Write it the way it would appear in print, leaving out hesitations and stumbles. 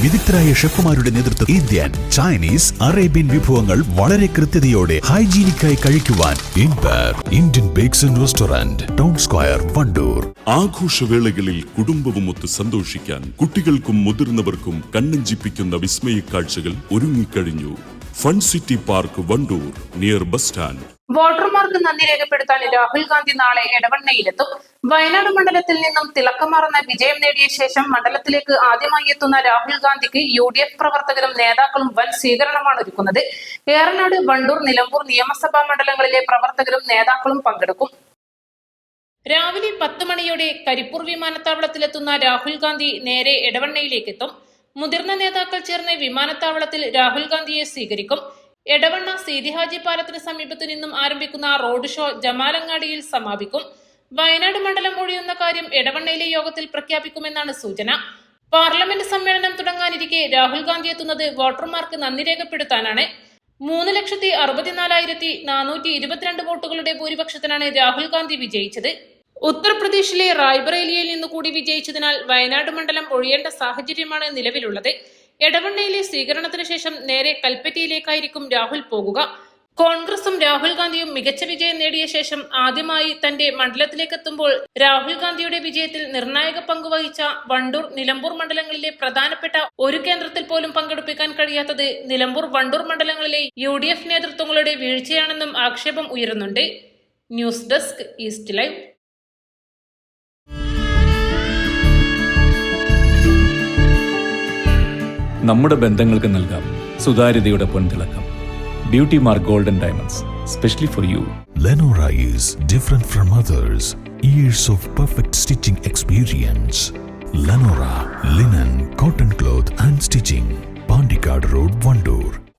വിദഗ്ധരായ ഷെഫുമാരുടെ നേതൃത്വം Indian, Chinese, Arabian വിഭവങ്ങൾ വളരെ കൃത്യതയോടെ ഹൈജീനിക്കായി കഴിക്കുവാൻ Indian bakes and restaurant, town square, Wandoor. ആഘോഷവേളകളിൽ കുടുംബവുമൊത്ത് സന്തോഷിക്കാൻ കുട്ടികൾക്കും മുതിർന്നവർക്കും കണ്ണഞ്ചിപ്പിക്കുന്ന വിസ്മയ കാഴ്ചകൾ ഒരുങ്ങിക്കഴിഞ്ഞു. Fun city park, Wandoor, near bus stand. വോട്ടർമാർക്ക് നന്ദി രേഖപ്പെടുത്താൻ രാഹുൽ ഗാന്ധി നാളെ എടവണ്ണയിലെത്തും. വയനാട് മണ്ഡലത്തിൽ നിന്നും തിളക്കമാർന്ന വിജയം നേടിയ ശേഷം മണ്ഡലത്തിലേക്ക് ആദ്യമായി എത്തുന്ന രാഹുൽ ഗാന്ധിക്ക് UDF പ്രവർത്തകരും നേതാക്കളും വൻ സ്വീകരണമാണ് ഒരുക്കുന്നത്. ഏറനാട്, വണ്ടൂർ, നിലമ്പൂർ നിയമസഭാ മണ്ഡലങ്ങളിലെ പ്രവർത്തകരും നേതാക്കളും പങ്കെടുക്കും. രാവിലെ 10 മണിയോടെ കരിപ്പൂർ വിമാനത്താവളത്തിലെത്തുന്ന രാഹുൽ ഗാന്ധി നേരെ എടവണ്ണയിലേക്ക് എത്തും. മുതിർന്ന നേതാക്കൾ ചേർന്ന് വിമാനത്താവളത്തിൽ രാഹുൽ ഗാന്ധിയെ സ്വീകരിക്കും. എടവണ്ണ സീതി ഹാജി പാലത്തിന് സമീപത്തു നിന്നും ആരംഭിക്കുന്ന റോഡ് ഷോ ജമാലങ്ങാടിയിൽ സമാപിക്കും. വയനാട് മണ്ഡലം ഒഴിയുന്ന കാര്യം എടവണ്ണയിലെ യോഗത്തിൽ പ്രഖ്യാപിക്കുമെന്നാണ് സൂചന. പാർലമെന്റ് സമ്മേളനം തുടങ്ങാനിരിക്കെ രാഹുൽ ഗാന്ധി എത്തുന്നത് വോട്ടർമാർക്ക് നന്ദി രേഖപ്പെടുത്താനാണ്. 3,64,422 വോട്ടുകളുടെ ഭൂരിപക്ഷത്തിനാണ് രാഹുൽ ഗാന്ധി വിജയിച്ചത്. ഉത്തർപ്രദേശിലെ റായ്ബറേലിയിൽ നിന്നുകൂടി വിജയിച്ചതിനാൽ വയനാട് മണ്ഡലം ഒഴിയേണ്ട സാഹചര്യമാണ് നിലവിലുള്ളത്. എടവണ്ണയിലെ സ്വീകരണത്തിന് ശേഷം നേരെ കൽപ്പറ്റയിലേക്കായിരിക്കും രാഹുൽ പോകുക. കോൺഗ്രസും രാഹുൽ ഗാന്ധിയും മികച്ച വിജയം നേടിയ ശേഷം ആദ്യമായി തന്റെ മണ്ഡലത്തിലേക്കെത്തുമ്പോൾ രാഹുൽ ഗാന്ധിയുടെ വിജയത്തിൽ നിർണായക പങ്കുവഹിച്ച വണ്ടൂർ, നിലമ്പൂർ മണ്ഡലങ്ങളിലെ പ്രധാനപ്പെട്ട ഒരു കേന്ദ്രത്തിൽ പോലും പങ്കെടുപ്പിക്കാൻ കഴിയാത്തത് നിലമ്പൂർ, വണ്ടൂർ മണ്ഡലങ്ങളിലെ UDF നേതൃത്വങ്ങളുടെ വീഴ്ചയാണെന്നും ആക്ഷേപം ഉയരുന്നുണ്ട്. News desk, east live. നമ്മുടെ ബന്ധങ്ങൾക്ക് നൽകാം സുതാര്യതയുടെ പൊൻതിളക്കം. Beauty mark golden diamonds, specially for you. Lenora is different from others. Years of perfect stitching experience. Lenora linen, cotton cloth and stitching. Pandikad Road, Vandoor.